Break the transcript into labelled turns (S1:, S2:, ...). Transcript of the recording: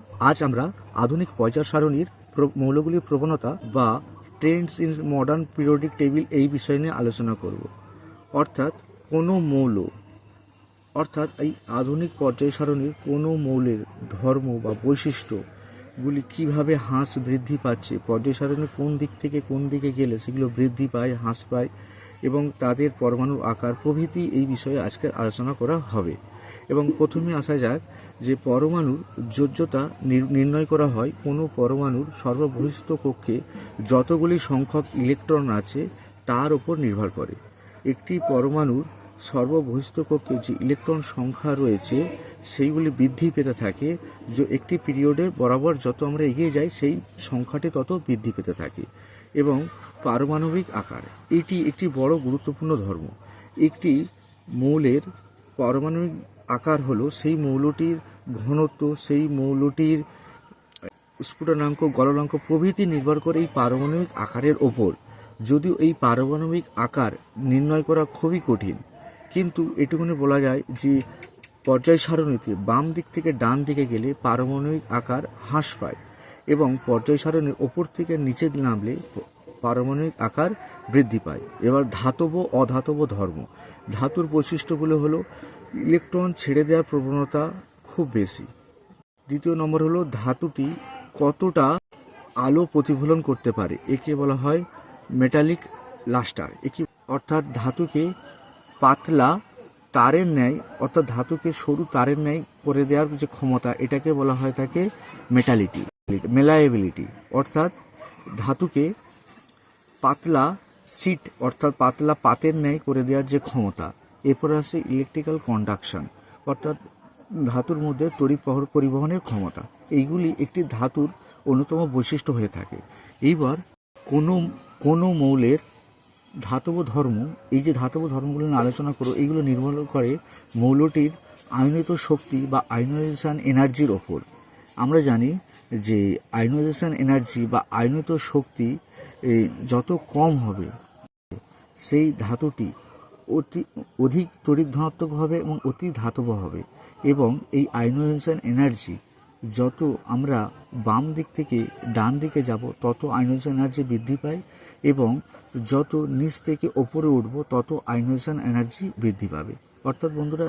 S1: আজ আমরা আধুনিক পর্যায় সারণীর মৌলগুলির প্রবণতা বা Trends in modern periodic table এই বিষয় নিয়ে আলোচনা করব। অর্থাৎ কোনো মৌল অর্থাৎ এই আধুনিক পর্যায় সারণীর কোনো মৌলের ধর্ম বা বৈশিষ্ট্যগুলি কীভাবে হ্রাস বৃদ্ধি পাচ্ছে, পর্যায় সারণীর কোন দিক থেকে কোন দিকে গেলে সেগুলো বৃদ্ধি পায়, হ্রাস পায় এবং তাদের পরমাণুর আকার প্রভৃতি এই বিষয়ে আজকে আলোচনা করা হবে। এবং প্রথমে আসা যাক যে পরমাণুর যোজ্যতা নির্ণয় করা হয় কোনো পরমাণুর সর্ববহিস্থ কক্ষে যতগুলি সংখ্যক ইলেকট্রন আছে তার উপর নির্ভর করে। একটি পরমাণুর সর্ববহিস্থ কক্ষে যে ইলেকট্রন সংখ্যা রয়েছে সেইগুলি বৃদ্ধি পেতে থাকে, যে একটি পিরিয়ডের বরাবর যত আমরা এগিয়ে যাই সেই সংখ্যাটি তত বৃদ্ধি পেতে থাকে। এবং পারমাণবিক আকার এটি একটি বড় গুরুত্বপূর্ণ ধর্ম। একটি মৌলের পারমাণবিক আকার হলো সেই মৌলটির ঘনত্ব, সেই মৌলটির স্ফুটনাঙ্ক, গলনাঙ্ক প্রভৃতি নির্ভর করে এই পারমাণবিক আকারের ওপর। যদিও এই পারমাণবিক আকার নির্ণয় করা খুবই কঠিন, কিন্তু এটুকুনি বলা যায় যে পর্যায় সারণীতে বাম দিক থেকে ডান দিকে গেলে পারমাণবিক আকার হ্রাস পায় এবং পর্যায় সারণীর ওপর থেকে নিচে নামলে পারমাণবিক আকার বৃদ্ধি পায়। এবার ধাতব অধাতব ধর্ম। ধাতুর বৈশিষ্ট্যগুলো হলো ইলেকট্রন ছেড়ে দেওয়ার প্রবণতা খুব বেশি। দ্বিতীয় নম্বর হলো ধাতুটি কতটা আলো প্রতিফলন করতে পারে, একে বলা হয় মেটালিক লাস্টার। অর্থাৎ ধাতুকে পাতলা তারের ন্যায়, অর্থাৎ ধাতুকে সরু তারের ন্যায় করে দেওয়ার যে ক্ষমতা, এটাকে বলা হয় তাকে মেলায়েবিলিটি। অর্থাৎ ধাতুকে পাতলা সিট অর্থাৎ পাতলা পাতের ন্যায় করে দেওয়ার যে ক্ষমতা। এরপরে আসে ইলেকট্রিক্যাল কন্ডাকশন, অর্থাৎ ধাতুর মধ্যে তড়িৎ পরিবহনের ক্ষমতা। এইগুলি একটি ধাতুর অন্যতম বৈশিষ্ট্য হয়ে থাকে। এইবার কোনো মৌলের ধাতব ধর্ম, এই যে ধাতব ধর্মগুলো নিয়ে আলোচনা করো, এইগুলো নির্ভর করে মৌলটির আয়নিত শক্তি বা আয়নাইজেশন এনার্জির ওপর। আমরা জানি যে আয়নাইজেশন এনার্জি বা আয়নিত শক্তি যত কম হবে সেই ধাতুটি অধিক তড়িৎ ধনাত্মক হবে এবং অতি ধাতব হবে। এবং এই আয়নাইজেশন এনার্জি যত আমরা বাম দিক থেকে ডান দিকে যাব তত আয়নাইজেশন এনার্জি বৃদ্ধি পায় এবং যত নিচ থেকে ওপরে উঠব তত আয়নাইজেশন এনার্জি বৃদ্ধি পাবে। অর্থাৎ বন্ধুরা